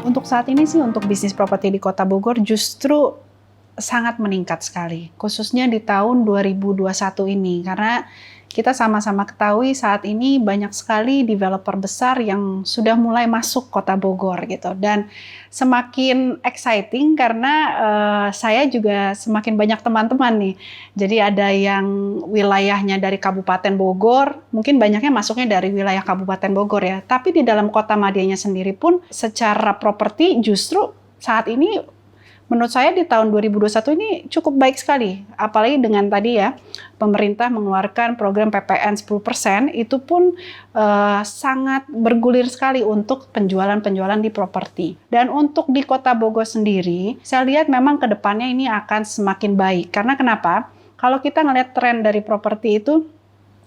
Untuk saat ini sih untuk bisnis properti di Kota Bogor justru sangat meningkat sekali, khususnya di tahun 2021 ini, karena kita sama-sama ketahui saat ini banyak sekali developer besar yang sudah mulai masuk Kota Bogor gitu, dan semakin exciting karena saya juga semakin banyak teman-teman nih. Jadi ada yang wilayahnya dari Kabupaten Bogor, mungkin banyaknya masuknya dari wilayah Kabupaten Bogor ya, tapi di dalam Kota Madianya sendiri pun secara properti justru saat ini menurut saya di tahun 2021 ini cukup baik sekali, apalagi dengan tadi ya, pemerintah mengeluarkan program PPN 10%, itu pun sangat bergulir sekali untuk penjualan-penjualan di properti. Dan untuk di Kota Bogor sendiri, saya lihat memang ke depannya ini akan semakin baik. Karena kenapa? Kalau kita ngelihat tren dari properti itu,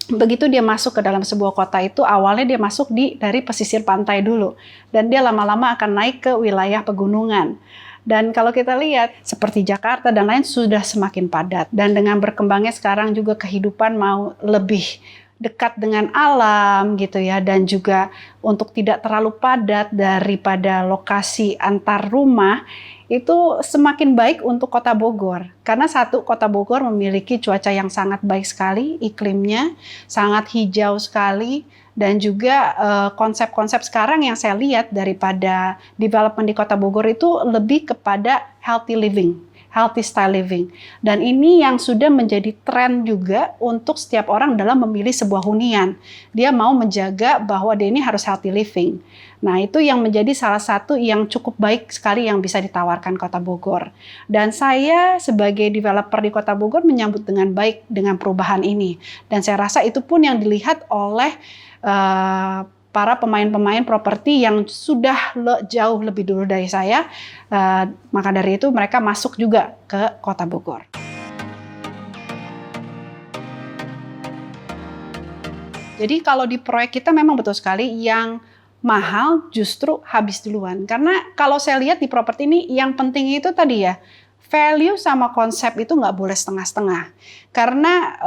begitu dia masuk ke dalam sebuah kota itu, awalnya dia masuk dari pesisir pantai dulu. Dan dia lama-lama akan naik ke wilayah pegunungan. Dan kalau kita lihat seperti Jakarta dan lain sudah semakin padat. Dan dengan berkembangnya sekarang juga kehidupan mau lebih dekat dengan alam gitu ya. Dan juga untuk tidak terlalu padat daripada lokasi antar rumah, itu semakin baik untuk Kota Bogor. Karena satu, Kota Bogor memiliki cuaca yang sangat baik sekali, iklimnya sangat hijau sekali, dan juga konsep-konsep sekarang yang saya lihat daripada development di Kota Bogor itu lebih kepada healthy living, healthy style living. Dan ini yang sudah menjadi tren juga untuk setiap orang dalam memilih sebuah hunian. Dia mau menjaga bahwa dia ini harus healthy living. Nah, itu yang menjadi salah satu yang cukup baik sekali yang bisa ditawarkan Kota Bogor. Dan saya sebagai developer di Kota Bogor menyambut dengan baik dengan perubahan ini. Dan saya rasa itu pun yang dilihat oleh para pemain-pemain properti yang sudah jauh lebih dulu dari saya. Maka dari itu mereka masuk juga ke Kota Bogor. Jadi kalau di proyek kita memang betul sekali yang mahal justru habis duluan. Karena kalau saya lihat di properti ini yang penting itu tadi ya, value sama konsep itu nggak boleh setengah-setengah. Karena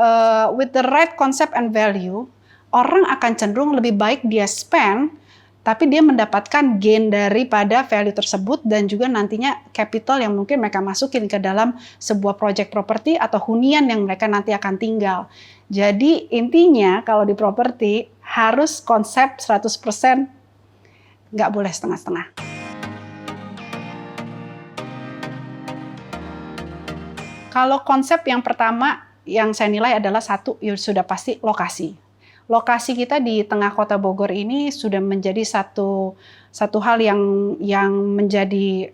with the right concept and value, orang akan cenderung lebih baik dia spend, tapi dia mendapatkan gain daripada value tersebut dan juga nantinya capital yang mungkin mereka masukin ke dalam sebuah project property atau hunian yang mereka nanti akan tinggal. Jadi intinya kalau di properti harus konsep 100%, nggak boleh setengah-setengah. Kalau konsep yang pertama yang saya nilai adalah satu, ya sudah pasti lokasi. Lokasi kita di tengah Kota Bogor ini sudah menjadi satu hal yang menjadi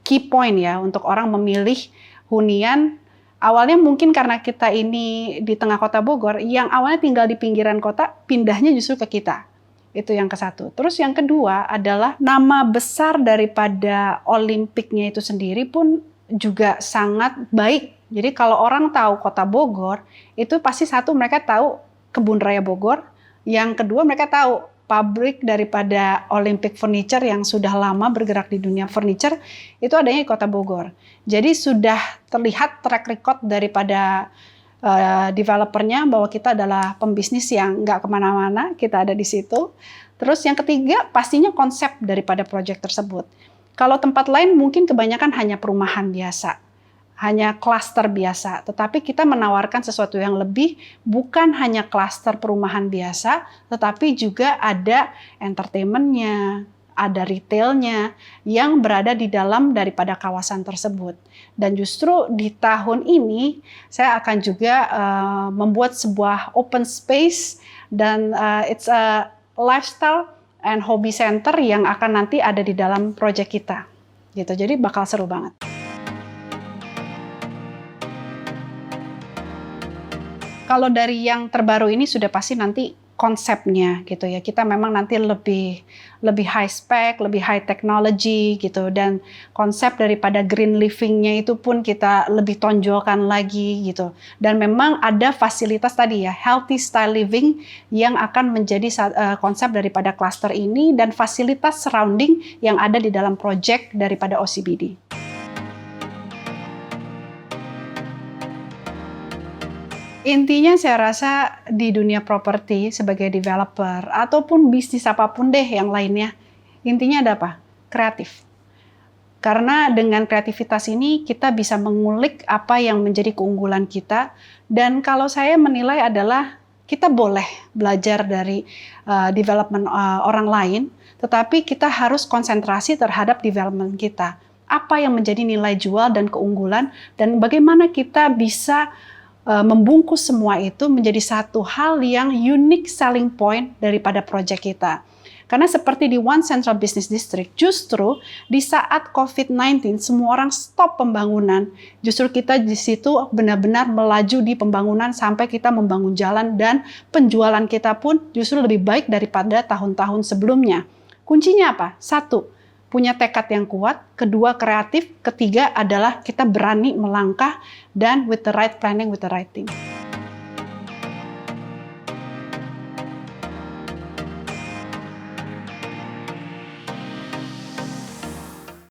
key point ya untuk orang memilih hunian. Awalnya mungkin karena kita ini di tengah Kota Bogor, yang awalnya tinggal di pinggiran kota, pindahnya justru ke kita. Itu yang ke satu. Terus yang kedua adalah nama besar daripada Olimpiknya itu sendiri pun juga sangat baik. Jadi kalau orang tahu Kota Bogor, itu pasti satu mereka tahu Kebun Raya Bogor, yang kedua mereka tahu pabrik daripada Olympic Furniture yang sudah lama bergerak di dunia furniture, itu adanya di Kota Bogor. Jadi sudah terlihat track record daripada developernya bahwa kita adalah pembisnis yang nggak kemana-mana, kita ada di situ. Terus yang ketiga pastinya konsep daripada proyek tersebut. Kalau tempat lain mungkin kebanyakan hanya perumahan biasa, hanya klaster biasa, tetapi kita menawarkan sesuatu yang lebih, bukan hanya klaster perumahan biasa, tetapi juga ada entertainment-nya, ada retailnya yang berada di dalam daripada kawasan tersebut. Dan justru di tahun ini saya akan juga membuat sebuah open space dan it's a lifestyle and hobby center yang akan nanti ada di dalam proyek kita. Gitu. Jadi bakal seru banget. Kalau dari yang terbaru ini sudah pasti nanti konsepnya gitu ya. Kita memang nanti lebih high spec, lebih high technology gitu, dan konsep daripada green living-nya itu pun kita lebih tonjolkan lagi gitu. Dan memang ada fasilitas tadi ya, healthy style living yang akan menjadi konsep daripada cluster ini dan fasilitas surrounding yang ada di dalam project daripada OCBD. Intinya saya rasa di dunia properti sebagai developer ataupun bisnis apapun deh yang lainnya, intinya ada apa? Kreatif. Karena dengan kreativitas ini kita bisa mengulik apa yang menjadi keunggulan kita, dan kalau saya menilai adalah kita boleh belajar dari development orang lain, tetapi kita harus konsentrasi terhadap development kita. Apa yang menjadi nilai jual dan keunggulan, dan bagaimana kita bisa membungkus semua itu menjadi satu hal yang unique selling point daripada proyek kita. Karena seperti di One Central Business District, justru di saat COVID-19 semua orang stop pembangunan, justru kita di situ benar-benar melaju di pembangunan sampai kita membangun jalan, dan penjualan kita pun justru lebih baik daripada tahun-tahun sebelumnya. Kuncinya apa? Satu, punya tekad yang kuat. Kedua, kreatif. Ketiga adalah kita berani melangkah, dan with the right planning, with the right team.